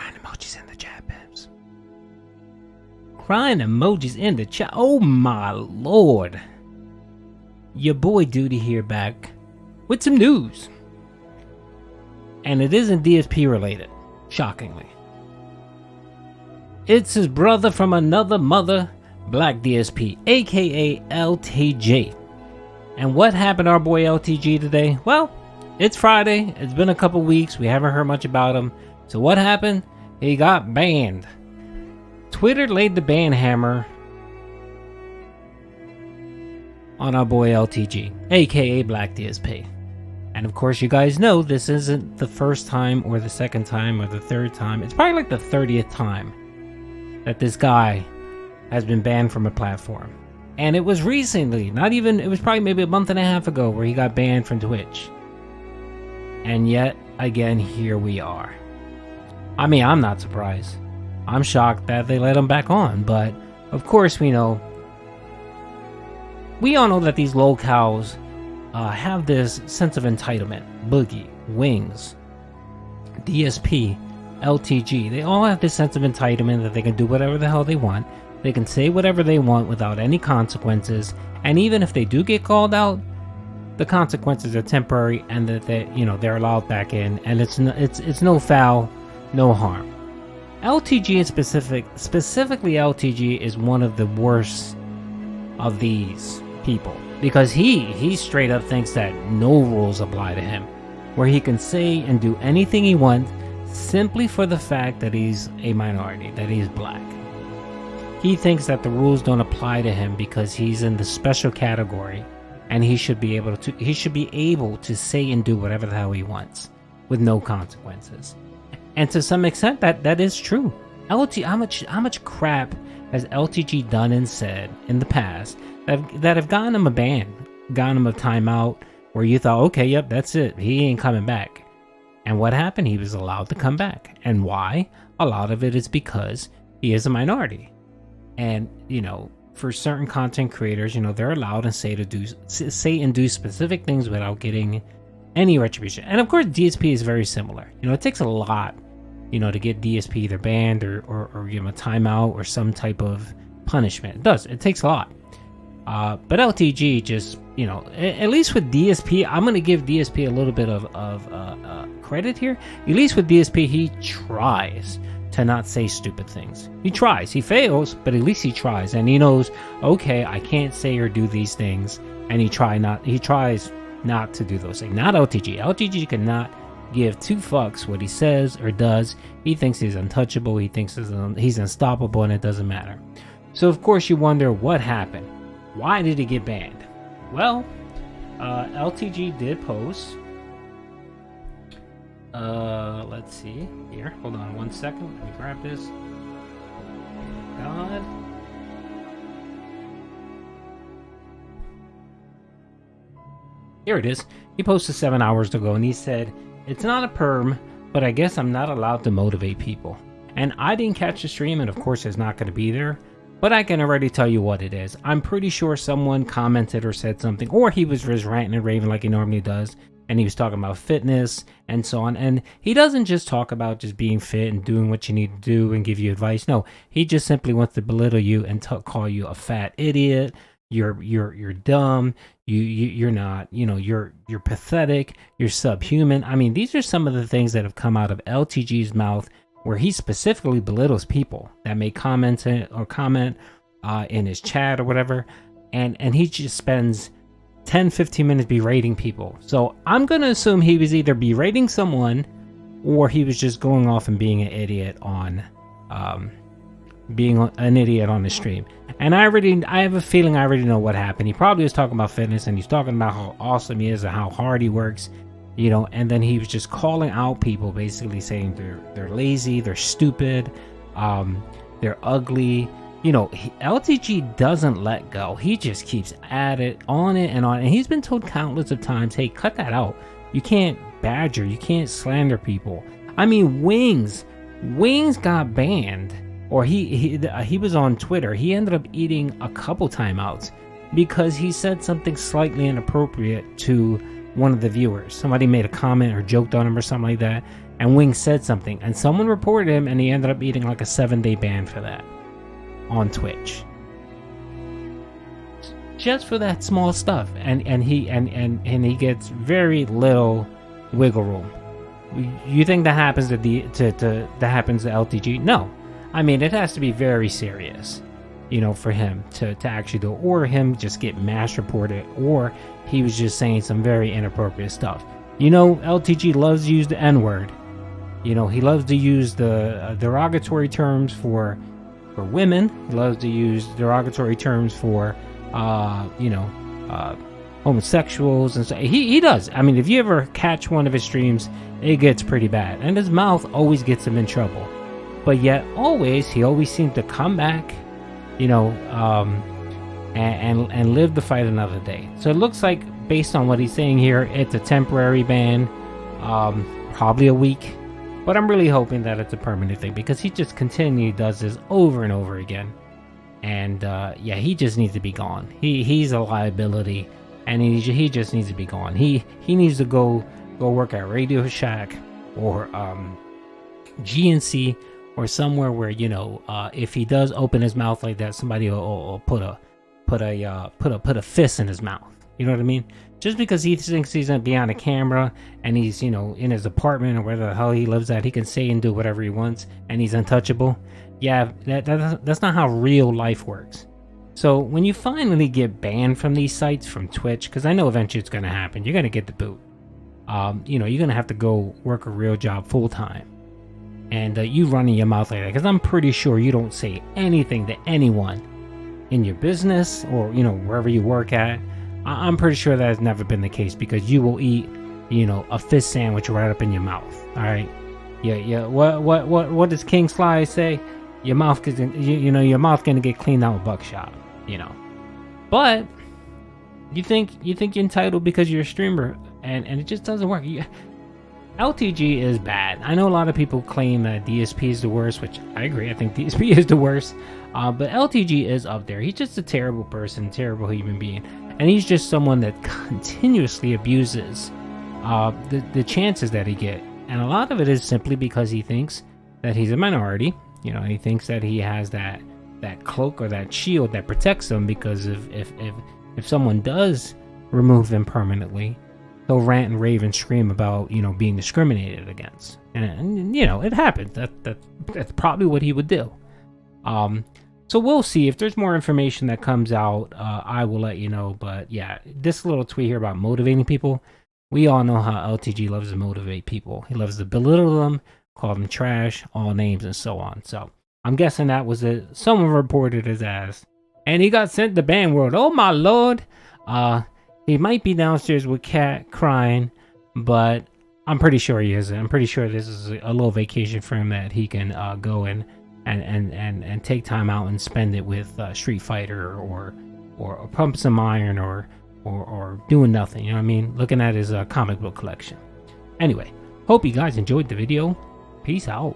Crying emojis in the chat, Pips. Crying emojis in the chat. Oh my lord. Your boy Duty here back with some news. And it isn't DSP related, shockingly. It's his brother from another mother, Black DSP, aka LTG. And what happened to our boy LTG today? Well, it's Friday. It's been a couple weeks. We haven't heard much about him. So what happened? He got banned. Twitter laid the ban hammer on our boy LTG, aka Black DSP. And of course, you guys know this isn't the first time or the second time or the third time. It's probably like the 30th time that this guy has been banned from a platform. And it was recently, it was probably maybe a month and a half ago where he got banned from Twitch. And yet, again, here we are. I mean, I'm not surprised. I'm shocked that they let him back on. But, of course, we all know that these locals have this sense of entitlement. Boogie, Wings, DSP, LTG. They all have this sense of entitlement that they can do whatever the hell they want. They can say whatever they want without any consequences. And even if they do get called out, the consequences are temporary, and that they're allowed back in, and it's no foul, no harm. LTG in specifically LTG is one of the worst of these people, because he straight up thinks that no rules apply to him, where he can say and do anything he wants simply for the fact that he's a minority, that he's black. He thinks that the rules don't apply to him because he's in the special category, and he should be able to say and do whatever the hell he wants with no consequences. And to some extent, that is true. How much crap has LTG done and said in the past that have gotten him a ban, gotten him a timeout, where you thought, okay, yep, that's it, he ain't coming back. And what happened? He was allowed to come back. And why? A lot of it is because he is a minority. And, for certain content creators, they're allowed to say and do specific things without getting any retribution. And of course, DSP is very similar. It takes a lot, to get DSP either banned or give him a timeout or some type of punishment. It does. It takes a lot. But LTG just, at least with DSP, I'm going to give DSP a little bit of credit here. At least with DSP, he tries to not say stupid things. He tries. He fails, but at least he tries. And he knows, okay, I can't say or do these things. And he tries not to do those things. Not LTG. LTG cannot give two fucks what he says or does. He thinks he's untouchable. He thinks he's unstoppable, and it doesn't matter. So, of course, you wonder what happened. Why did he get banned? Well, LTG did post. Let's see here. Hold on 1 second. Let me grab this. God. Here it is. He posted 7 hours ago, and he said, "It's not a perm, but I guess I'm not allowed to motivate people." And I didn't catch the stream, and of course it's not going to be there. But I can already tell you what it is. I'm pretty sure someone commented or said something, or he was just ranting and raving like he normally does. And he was talking about fitness and so on. And he doesn't just talk about just being fit and doing what you need to do and give you advice. No, he just simply wants to belittle you and call you a fat idiot. You're dumb. You're not. You're pathetic. You're subhuman. I mean, these are some of the things that have come out of LTG's mouth, where he specifically belittles people that may comment in his chat or whatever. And he just spends 10-15 minutes berating people. So I'm going to assume he was either berating someone, or he was just going off and being an idiot on the stream. And I have a feeling I already know what happened. He probably was talking about fitness, and he's talking about how awesome he is and how hard he works, and then he was just calling out people, basically saying they're lazy, they're stupid, they're ugly. LTG doesn't let go. He just keeps at it, on it and on. And he's been told countless of times, hey, cut that out. You can't badger. You can't slander people. I mean, Wings got banned. Or he was on Twitter. He ended up eating a couple timeouts because he said something slightly inappropriate to one of the viewers. Somebody made a comment or joked on him or something like that. and Wings said something, and someone reported him, and he ended up eating like a 7-day ban for that on Twitch, just for that small stuff. And he gets very little wiggle room. You think that happens to that happens to LTG? No, I mean, it has to be very serious, for him to actually do it, or him just get mass reported, or he was just saying some very inappropriate stuff. LTG loves to use the N-word. He loves to use the derogatory terms for women. He loves to use derogatory terms for homosexuals, and so he does. I mean, if you ever catch one of his streams, it gets pretty bad, and his mouth always gets him in trouble. But yet, he always seems to come back, and live to fight another day. So it looks like, based on what he's saying here, it's a temporary ban, probably a week. But I'm really hoping that it's a permanent thing, because he just continually does this over and over again. And he just needs to be gone. He's a liability, and he just needs to be gone. He needs to go work at Radio Shack or GNC or somewhere where if he does open his mouth like that, somebody will put a fist in his mouth. You know what I mean? Just because he thinks he's gonna be on a camera and he's in his apartment or wherever the hell he lives at, he can say and do whatever he wants and he's untouchable. Yeah, that's not how real life works. So when you finally get banned from these sites, from Twitch, because I know eventually it's gonna happen, you're gonna get the boot. You're gonna have to go work a real job full time, and you running your mouth like that, because I'm pretty sure you don't say anything to anyone in your business or wherever you work at. I'm pretty sure that has never been the case, because you will eat a fish sandwich right up in your mouth. All right, yeah. What does King Sly say? Your mouth your mouth gonna get cleaned out with buckshot. But you think you're entitled because you're a streamer, and it just doesn't work. LTG is bad. I know a lot of people claim that DSP is the worst, which I agree. I think DSP is the worst. But LTG is up there. He's just a terrible person, terrible human being. And he's just someone that continuously abuses the chances that he get. And a lot of it is simply because he thinks that he's a minority. He thinks that he has that cloak or that shield that protects him, because if someone does remove him permanently, he'll rant and rave and scream about being discriminated against. And it happens. That's probably what he would do. So we'll see. If there's more information that comes out, I will let you know. But yeah, this little tweet here about motivating people, we all know how LTG loves to motivate people. He loves to belittle them, call them trash, all names, and so on. So I'm guessing that was it. Someone reported his ass, and he got sent to BanWorld. Oh my lord. He might be downstairs with Cat crying, but I'm pretty sure he isn't. I'm pretty sure this is a little vacation for him that he can go and take time out and spend it with Street Fighter or pump some iron or doing nothing. You know what I mean? Looking at his comic book collection. Anyway, hope you guys enjoyed the video. Peace out.